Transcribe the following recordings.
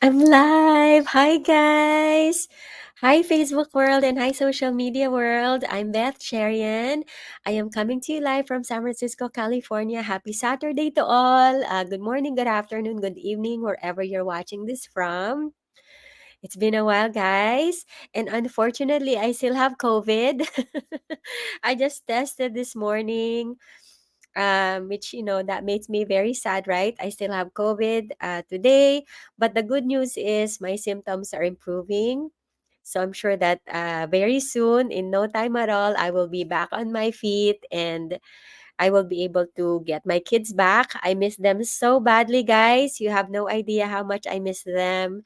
I'm live. Hi, guys. Hi, Facebook world and hi, social media world. I'm Beth Cherian. I am coming to you live from San Francisco, California. Happy Saturday to all. Good morning, good afternoon, good evening, wherever you're watching this from. It's been a while, guys. And unfortunately, I still have COVID. I just tested this morning, which, that makes me very sad, right? I still have COVID today. But the good news is my symptoms are improving. So I'm sure that very soon, in no time at all, I will be back on my feet and I will be able to get my kids back. I miss them so badly, guys. You have no idea how much I miss them.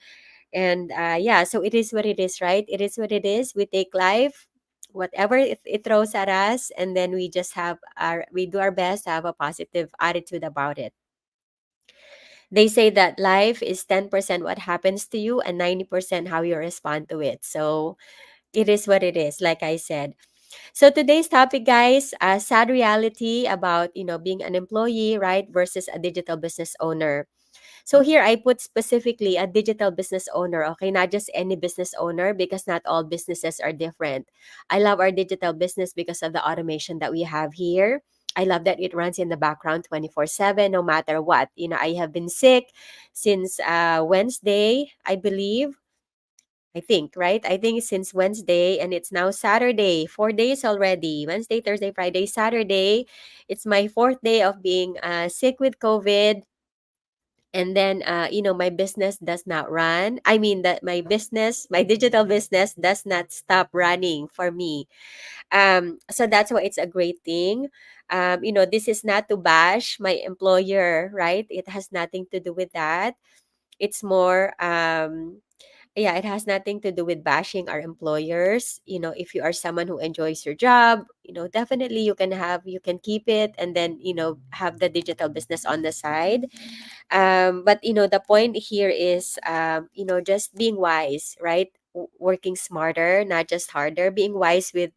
And yeah, so it is what it is, right? It is what it is. We take life, whatever it throws at us, and then we do our best to have a positive attitude about it. They say that life is 10% what happens to you and 90% how you respond to it. So it is what it is, like I said. So today's topic, guys, sad reality about, being an employee, right, versus a digital business owner. So here I put specifically a digital business owner, okay? Not just any business owner because not all businesses are different. I love our digital business because of the automation that we have here. I love that it runs in the background 24/7 no matter what. I have been sick since Wednesday, I believe. I think, right? I think since Wednesday and it's now Saturday, 4 days already. Wednesday, Thursday, Friday, Saturday. It's my fourth day of being sick with COVID, and then my business does not run. I mean that my digital business does not stop running for me. So that's why it's a great thing. This is not to bash my employer, right? It has nothing to do with that. It's more yeah, it has nothing to do with bashing our employers. If you are someone who enjoys your job, definitely you can keep it and then have the digital business on the side. But the point here is just being wise, right? Working smarter, not just harder, being wise with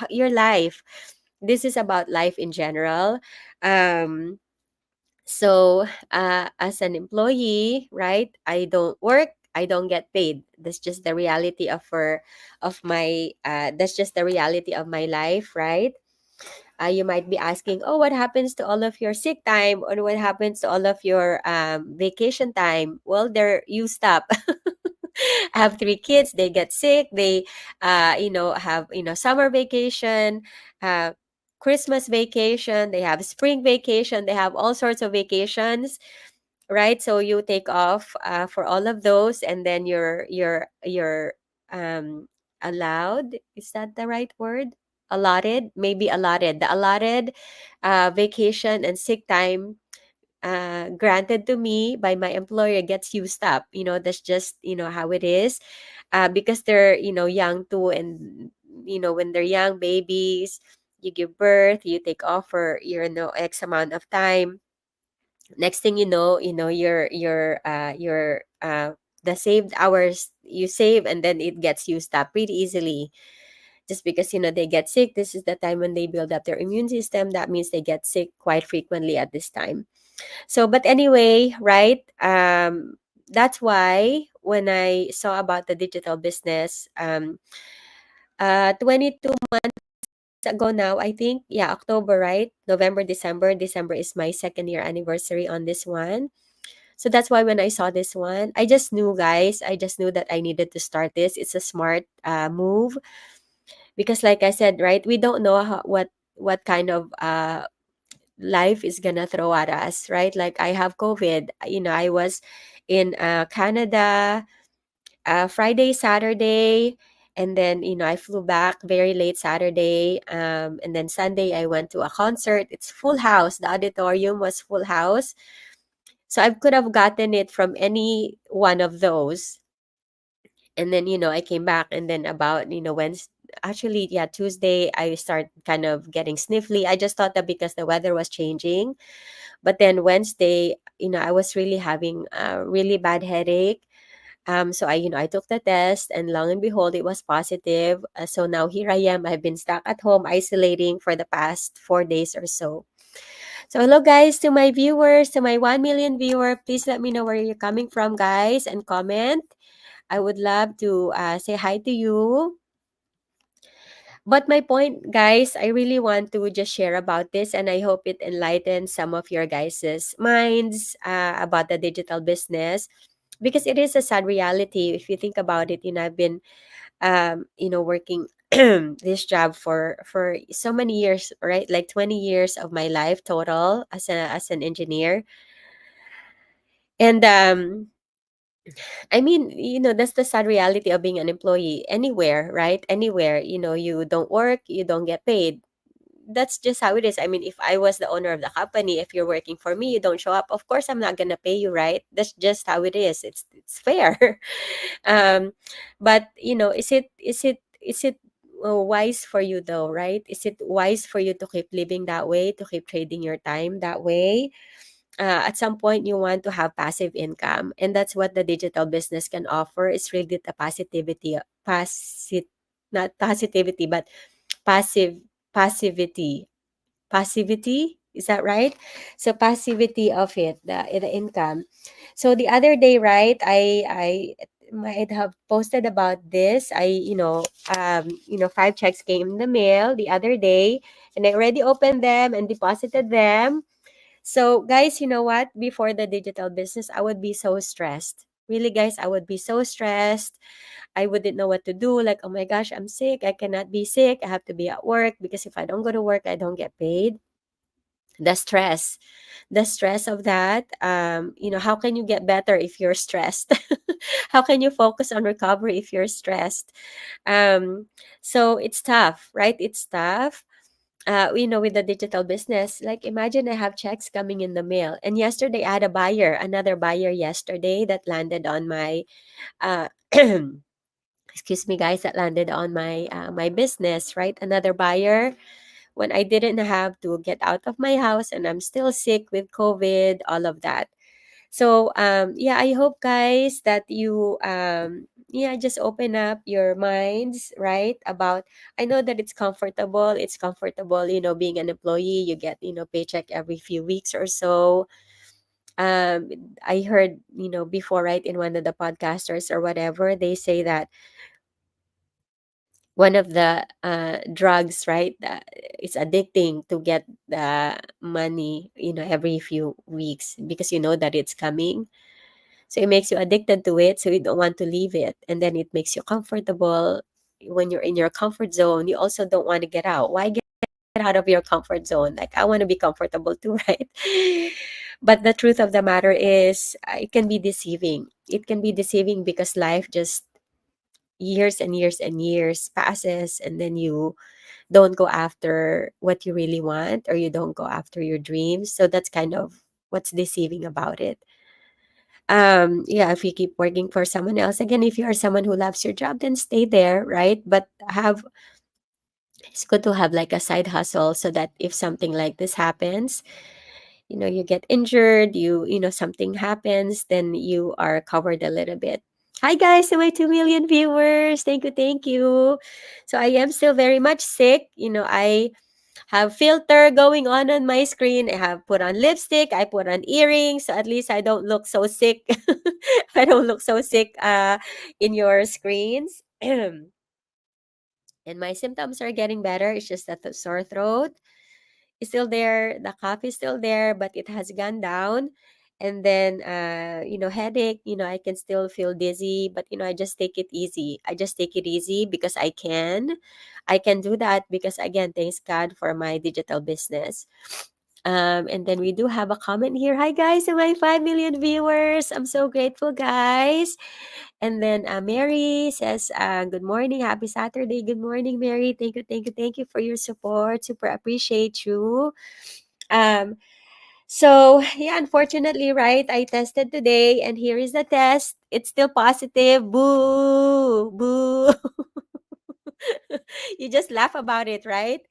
your life. This is about life in general. As an employee, right, I don't work, I don't get paid. That's just the reality of my that's just the reality of my life, right? You might be asking, oh, what happens to all of your sick time or what happens to all of your vacation time? Well, they're used up. I have three kids. They get sick. They, have, summer vacation, uh, Christmas vacation. They have spring vacation. They have all sorts of vacations, right? So you take off for all of those, and then you're um, allowed. Is that the right word? Allotted, maybe allotted. The allotted vacation and sick time granted to me by my employer gets used up. That's just how it is, because they're young too, and when they're young babies, you give birth, you take off for X amount of time. Next thing your the saved hours you save, and then it gets used up pretty easily, just because they get sick. This is the time when they build up their immune system. That means they get sick quite frequently at this time. So, but anyway, right? That's why when I saw about the digital business, 22 ago now, I think, yeah, October, right? November, December. December is my second year anniversary on this one. So that's why when I saw this one, I just knew, guys, I just knew that I needed to start this. It's a smart move because, like I said, right, we don't know what kind of life is gonna throw at us, right? Like I have COVID. I was in Canada Friday, Saturday, and then I flew back very late Saturday, and then Sunday I went to a concert. It's full house. The auditorium was full house, so I could have gotten it from any one of those. And then I came back, and then about Wednesday, actually, yeah, Tuesday I start kind of getting sniffly. I just thought that because the weather was changing, but then Wednesday, I was really having a really bad headache. So I took the test, and long and behold, it was positive. So now here I am. I've been stuck at home isolating for the past 4 days or so. So hello guys to my viewers, to my 1 million viewer. Please let me know where you're coming from, guys, and comment. I would love to say hi to you. But my point, guys, I really want to just share about this, and I hope it enlightens some of your guys' minds about the digital business, because it is a sad reality. If you think about it, I've been, working this job for so many years, right? Like 20 years of my life total as an engineer, and I mean, that's the sad reality of being an employee anywhere, right? Anywhere, you don't work, you don't get paid. That's just how it is. I mean, if I was the owner of the company, if you're working for me, you don't show up, of course I'm not gonna pay you, right? That's just how it is. It's fair. um, but is it wise for you though, right? Is it wise for you to keep living that way, to keep trading your time that way? At some point you want to have passive income, and that's what the digital business can offer. It's really the not positivity, but passive passivity passivity, is that right? So passivity of it, the income. So the other day, right, I might have posted about this. Five checks came in the mail the other day, and I already opened them and deposited them. So, guys, you know what? Before the digital business, I would be so stressed. Really, guys, I would be so stressed. I wouldn't know what to do. Like, oh my gosh, I'm sick. I cannot be sick. I have to be at work because if I don't go to work, I don't get paid. The stress, the stress of that. How can you get better if you're stressed? How can you focus on recovery if you're stressed? Um, so it's tough, right? It's tough, with the digital business. Like, imagine I have checks coming in the mail. And yesterday I had another buyer yesterday that landed on my, uh, excuse me, guys, that landed on my business, right? Another buyer when I didn't have to get out of my house and I'm still sick with COVID, all of that. So yeah, I hope guys that you just open up your minds, right? About, I know that it's comfortable, being an employee, you get, paycheck every few weeks or so. Um I heard, before, right, in one of the podcasters or whatever, they say that one of the drugs, right, it's addicting to get the money, every few weeks, because you know that it's coming. So it makes you addicted to it, so you don't want to leave it. And then it makes you comfortable. When you're in your comfort zone, you also don't want to get out. Why get out of your comfort zone? Like, I want to be comfortable too, right? But the truth of the matter is, it can be deceiving. It can be deceiving because life just, years and years and years passes, and then you don't go after what you really want, or you don't go after your dreams. So that's kind of what's deceiving about it. Yeah, if you keep working for someone else, again, if you are someone who loves your job, then stay there, right? But it's good to have like a side hustle, so that if something like this happens, you get injured, something happens, then you are covered a little bit. Hi guys, to my 2 million viewers, thank you. So I am still very much sick. I have filter going on my screen. I have put on lipstick. I put on earrings, so at least I don't look so sick. I don't look so sick in your screens. And my symptoms are getting better. It's just that the sore throat is still there. The cough is still there, but it has gone down. And then, headache, I can still feel dizzy, but, I just take it easy. I just take it easy because I can. I can do that because, again, thanks God for my digital business. And then we do have a comment here. Hi, guys, and my 5 million viewers. I'm so grateful, guys. And then Mary says, good morning. Happy Saturday. Good morning, Mary. Thank you for your support. Super appreciate you. Um, so yeah, unfortunately, right, I tested today and here is the test. It's still positive. Boo, boo. You just laugh about it, right?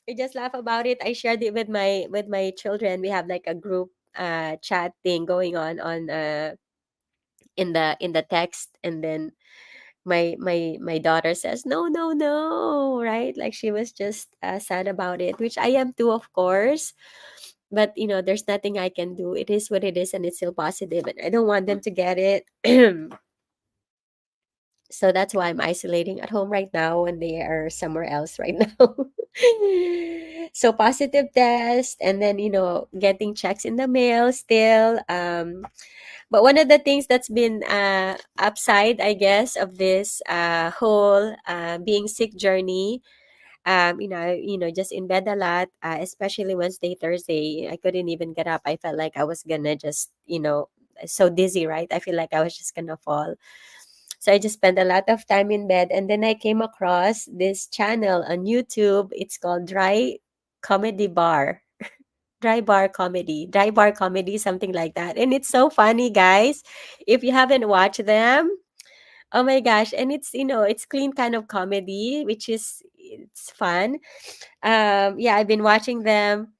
You just laugh about it. I shared it with my children. We have like a group chat thing going on in the text, and then my daughter says, no, no, no, right? Like, she was just sad about it, which I am too, of course. but there's nothing I can do. It is what it is, and it's still positive, and I don't want them to get it. So that's why I'm isolating at home right now, and they are somewhere else right now. So positive test, and then getting checks in the mail still. But one of the things that's been upside, I guess, of this whole being sick journey, just in bed a lot, especially Wednesday, Thursday. I couldn't even get up. I felt like I was gonna just, so dizzy, right? I feel like I was just gonna fall. So I just spent a lot of time in bed, and then I came across this channel on YouTube. It's called Comedy Bar. Dry Bar Comedy, something like that. And it's so funny, guys. If you haven't watched them, oh my gosh. And it's clean kind of comedy, which is it's fun. Yeah, I've been watching them.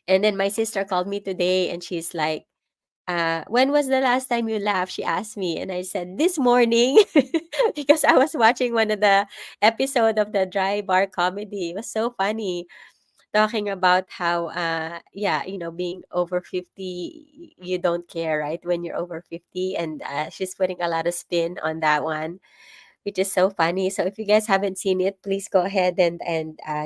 And then my sister called me today and she's like, when was the last time you laughed? She asked me. And I said, this morning, because I was watching one of the episode of the Dry Bar Comedy. It was so funny talking about how yeah, being over 50, you don't care, right, when you're over 50. And she's putting a lot of spin on that one, which is so funny. So if you guys haven't seen it, please go ahead and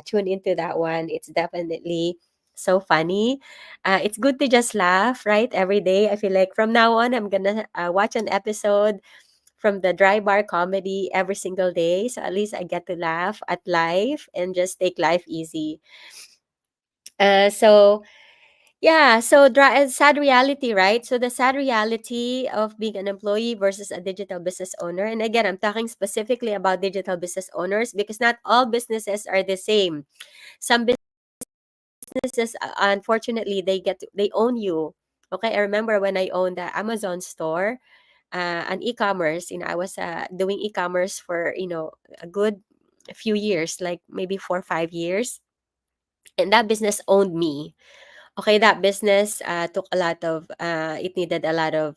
tune into that one. It's definitely so funny. It's good to just laugh, right, every day. I feel like from now on I'm gonna watch an episode from the Dry Bar Comedy every single day, so at least I get to laugh at life and just take life easy. So yeah, so sad reality, right? So the sad reality of being an employee versus a digital business owner. And again, I'm talking specifically about digital business owners because not all businesses are the same. Some businesses, unfortunately, they own you. Okay, I remember when I owned the Amazon store, an e-commerce. I was doing e-commerce for a good few years, like maybe 4 or 5 years, and that business owned me. Okay, that business took a lot of it needed a lot of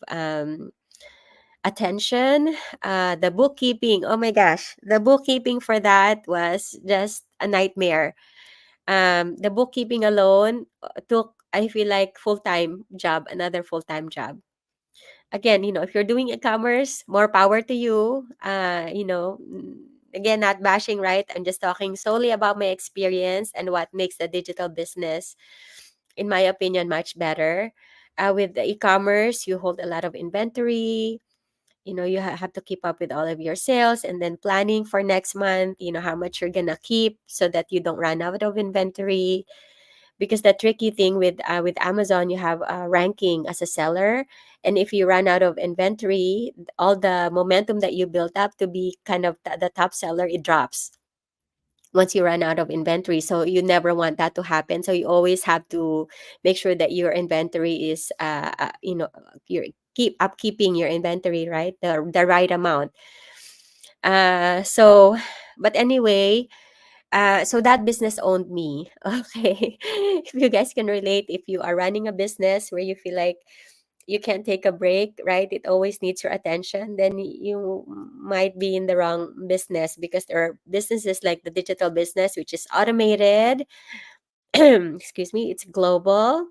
attention. The bookkeeping, oh my gosh, the bookkeeping for that was just a nightmare. The bookkeeping alone took, I feel like, full-time job, another full-time job. Again, if you're doing e-commerce, more power to you. Again, not bashing, right? I'm just talking solely about my experience and what makes the digital business, in my opinion, much better. With the e-commerce, you hold a lot of inventory. You have to keep up with all of your sales, and then planning for next month, how much you're gonna keep so that you don't run out of inventory. Because the tricky thing with Amazon, you have ranking as a seller, and if you run out of inventory, all the momentum that you built up to be kind of the top seller, it drops once you run out of inventory. So you never want that to happen. So you always have to make sure that your inventory is you're keep upkeeping your inventory, right, the right amount. So but anyway, so that business owned me. Okay. If you guys can relate, if you are running a business where you feel like you can't take a break, right? It always needs your attention, then you might be in the wrong business, because there are businesses like the digital business, which is automated. Excuse me, it's global.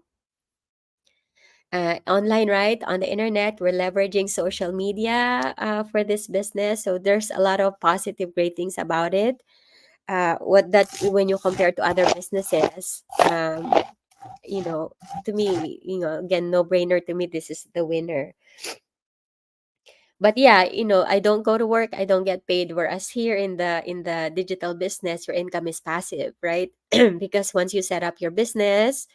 Online, right? On the internet, we're leveraging social media for this business. So there's a lot of positive, great things about it. What that when you compare to other businesses, you know to me, again, no brainer to me, this is the winner. But yeah, I don't go to work, I don't get paid, whereas here in the digital business, your income is passive, right? Because once you set up your business,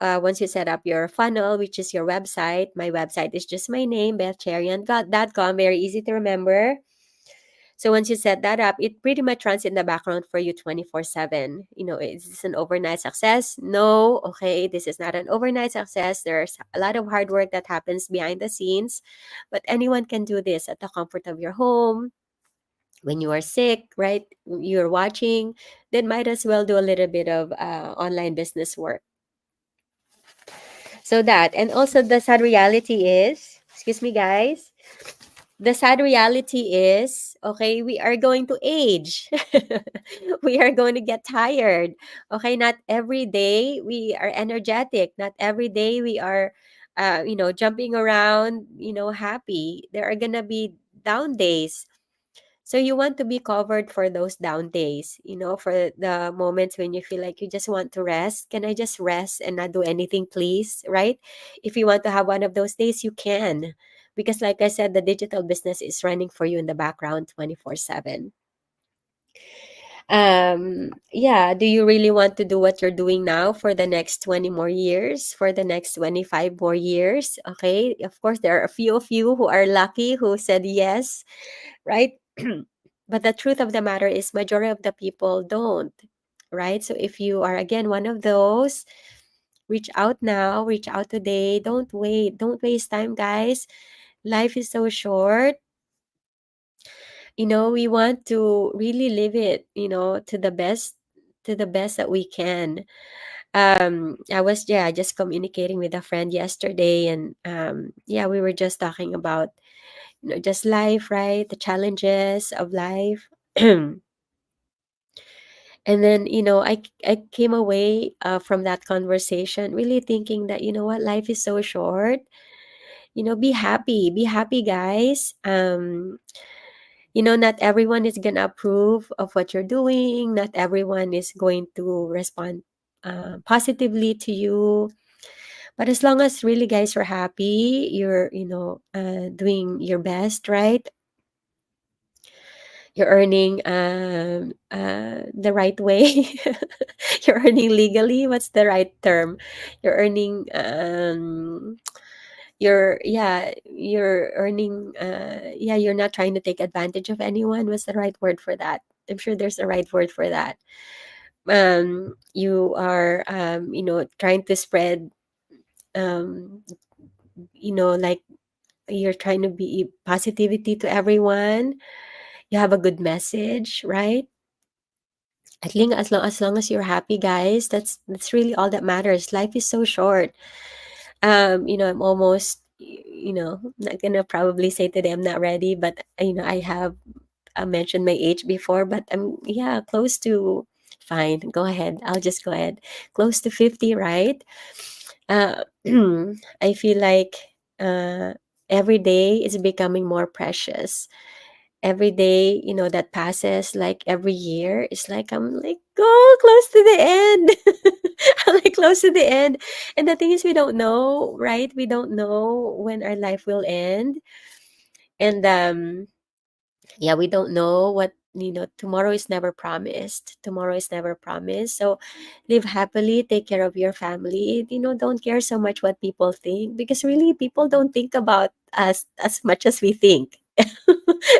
once you set up your funnel, which is your website. My website is just my name, bethcherian.com, very easy to remember. So once you set that up, it pretty much runs in the background for you 24/7. Is this an overnight success? No. Okay, this is not an overnight success. There's a lot of hard work that happens behind the scenes, but anyone can do this at the comfort of your home. When you are sick, right? You're watching, then might as well do a little bit of online business work. So that, and also the sad reality is, excuse me, guys. the sad reality is, okay, we are going to age. We are going to get tired. Okay, not every day we are energetic. Not every day we are, jumping around, happy. There are going to be down days. So you want to be covered for those down days, for the moments when you feel like you just want to rest. Can I just rest and not do anything, please? Right? If you want to have one of those days, you can. Because, like I said, the digital business is running for you in the background 24/7. Yeah, do you really want to do what you're doing now for the next 20 more years, for the next 25 more years? Okay. Of course, there are a few of you who are lucky who said yes, right? But the truth of the matter is majority of the people don't, right? So if you are again one of those, reach out now, reach out today. Don't wait. Don't waste time, guys. Life is so short. We want to really live it, to the best that we can. I was, yeah, just communicating with a friend yesterday, and yeah, we were just talking about, just life, right? The challenges of life. And then, I came away from that conversation really thinking that, what, life is so short. Be happy, guys. Not everyone is gonna approve of what you're doing. Not everyone is going to respond positively to you. But as long as really, guys, you're happy, you're, doing your best, right? You're earning the right way. You're earning legally. What's the right term? You're earning you're earning yeah, you're not trying to take advantage of anyone. What's the right word for that? I'm sure there's a right word for that. You are trying to spread, um like, you're trying to be positivity to everyone. You have a good message, right? I think as long as you're happy, guys, that's really all that matters. Life is so short. I'm almost, not gonna probably say today I'm not ready, but I have mentioned my age before, but I'm, yeah, close to. Fine, go ahead. I'll just go ahead. Close to 50, right? Uh, I feel like every day is becoming more precious. Every day, that passes, like every year, it's like I'm like, oh, close to the end. I'm like close to the end. And the thing is, we don't know, right? We don't know when our life will end. And yeah, we don't know what, tomorrow is never promised. Tomorrow is never promised. So live happily, take care of your family. Don't care so much what people think, because really people don't think about us as much as we think.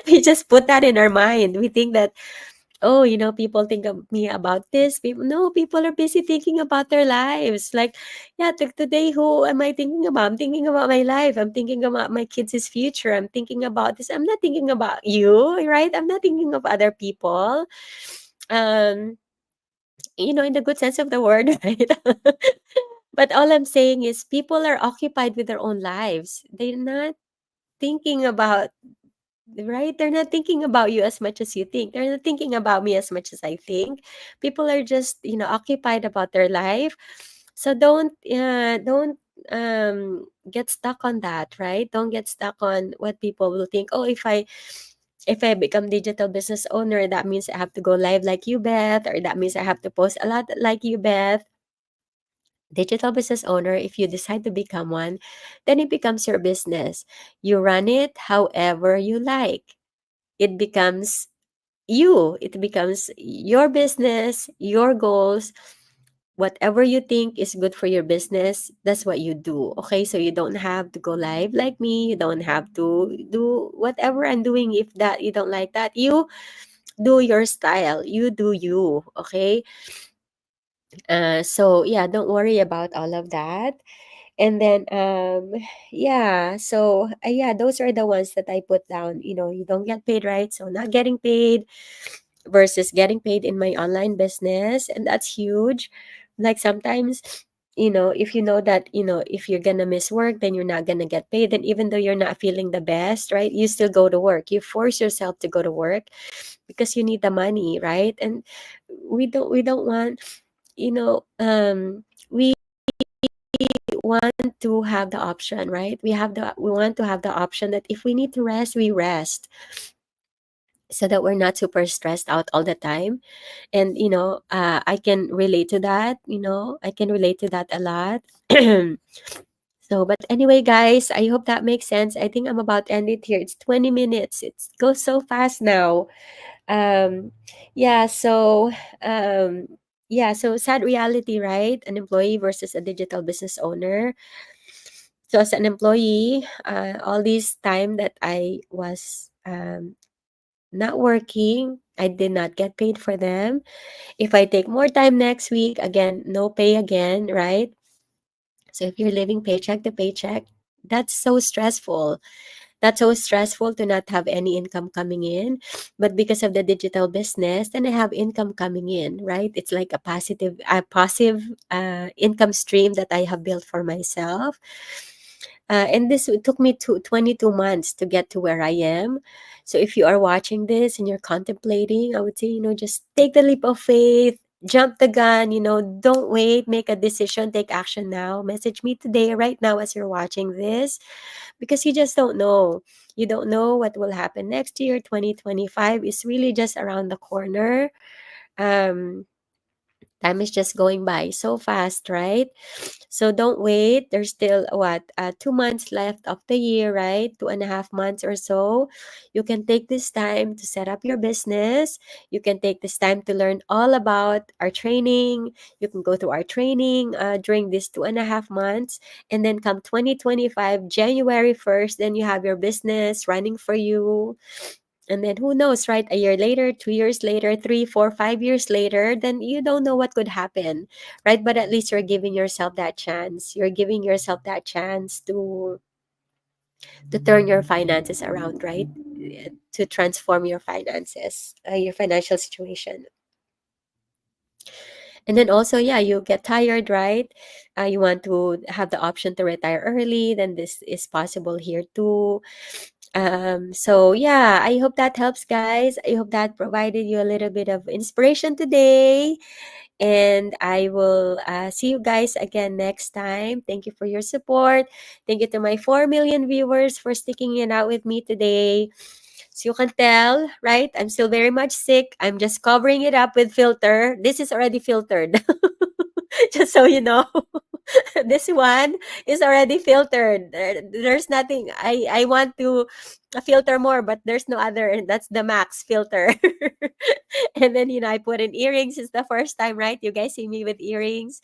We just put that in our mind. We think that, oh, people think of me about this. People, no, people are busy thinking about their lives. Like, yeah, today, who am I thinking about? I'm thinking about my life. I'm thinking about my kids' future. I'm thinking about this. I'm not thinking about you, right? I'm not thinking of other people. Um, in the good sense of the word, right? But all I'm saying is people are occupied with their own lives. They're not thinking about, right? They're not thinking about you as much as you think. They're not thinking about me as much as I think. People are just, occupied about their life. So don't get stuck on that, right? Don't get stuck on what people will think. Oh, if I become digital business owner, that means I have to go live like you, Beth, or that means I have to post a lot like you, Beth. Digital business owner, if you decide to become one, then it becomes your business. You run it however you like. It becomes you. It becomes your business, your goals. Whatever you think is good for your business, that's what you do. Okay, so you don't have to go live like me. You don't have to do whatever I'm doing. If that you don't like that, you do your style. You do you. Okay. So yeah, don't worry about all of that. And then yeah, so yeah, those are the ones that I put down. You don't get paid, right? So not getting paid versus getting paid in my online business, and that's huge. Like sometimes if you know that, if you're gonna miss work, then you're not gonna get paid. Then even though you're not feeling the best, right? You still go to work. You force yourself to go to work because you need the money, right? And we don't want, we want to have the option, right? We want to have the option that if we need to rest, we rest, so that we're not super stressed out all the time. And I can relate to that. I can relate to that a lot. So, but anyway, guys, I hope that makes sense. I think I'm about to end it here. It's 20 minutes. It goes so fast now. Um, yeah, so um, so sad reality, right? An employee versus a digital business owner. So as an employee, all this time that I was not working, I did not get paid for them. If I take more time next week, again, no pay again, right? So if you're living paycheck to paycheck, that's so stressful. That's so stressful to not have any income coming in. But because of the digital business, then I have income coming in, right? It's like a passive income stream that I have built for myself. And this took me to 22 months to get to where I am. So if you are watching this and you're contemplating, I would say, just take the leap of faith, jump the gun, don't wait, make a decision, take action now. Message me today, right now, as you're watching this, because you just don't know. You don't know what will happen next year. 2025 is really just around the corner. Um, Time is just going by so fast, right? So don't wait. There's still 2 months left of the year, right? 2.5 months or so. You can take this time to set up your business. You can take this time to learn all about our training. You can go through our training during these 2.5 months. And then come 2025, January 1st, then you have your business running for you. And then who knows, right? A year later, 2 years later, 3, 4, 5 years later, then you don't know what could happen, right? But at least you're giving yourself that chance. You're giving yourself that chance to turn your finances around, right? To transform your finances, your financial situation. And then also, yeah, you get tired, right? You want to have the option to retire early, then this is possible here too. So yeah, I hope that helps, guys. I hope that provided you a little bit of inspiration today. And I will see you guys again next time. Thank you for your support. Thank you to my 4 million viewers for sticking it out with me today. So you can tell, right? I'm still very much sick. I'm just covering it up with filter. This is already filtered. Just so you know. This one is already filtered. There's nothing. I want to filter more, but there's no other. That's the max filter. And then I put in earrings. It's the first time, right? You guys see me with earrings,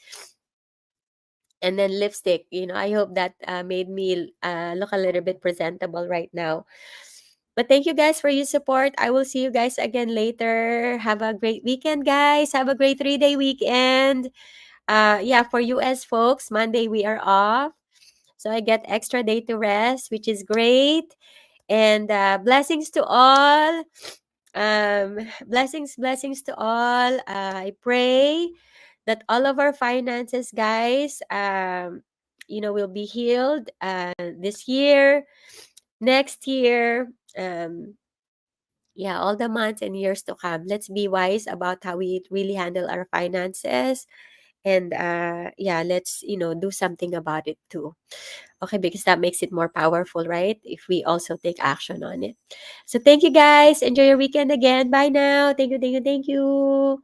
and then lipstick. I hope that made me look a little bit presentable right now. But thank you guys for your support. I will see you guys again later. Have a great weekend, guys. Have a great 3-day weekend. Yeah, for US folks, Monday we are off. So I get extra day to rest, which is great. And blessings to all. Blessings to all. I pray that all of our finances, guys, will be healed this year, next year. Yeah, all the months and years to come. Let's be wise about how we really handle our finances. And yeah, let's do something about it too. Okay, because that makes it more powerful, right? If we also take action on it. So thank you, guys. Enjoy your weekend again. Bye now. Thank you, thank you, thank you.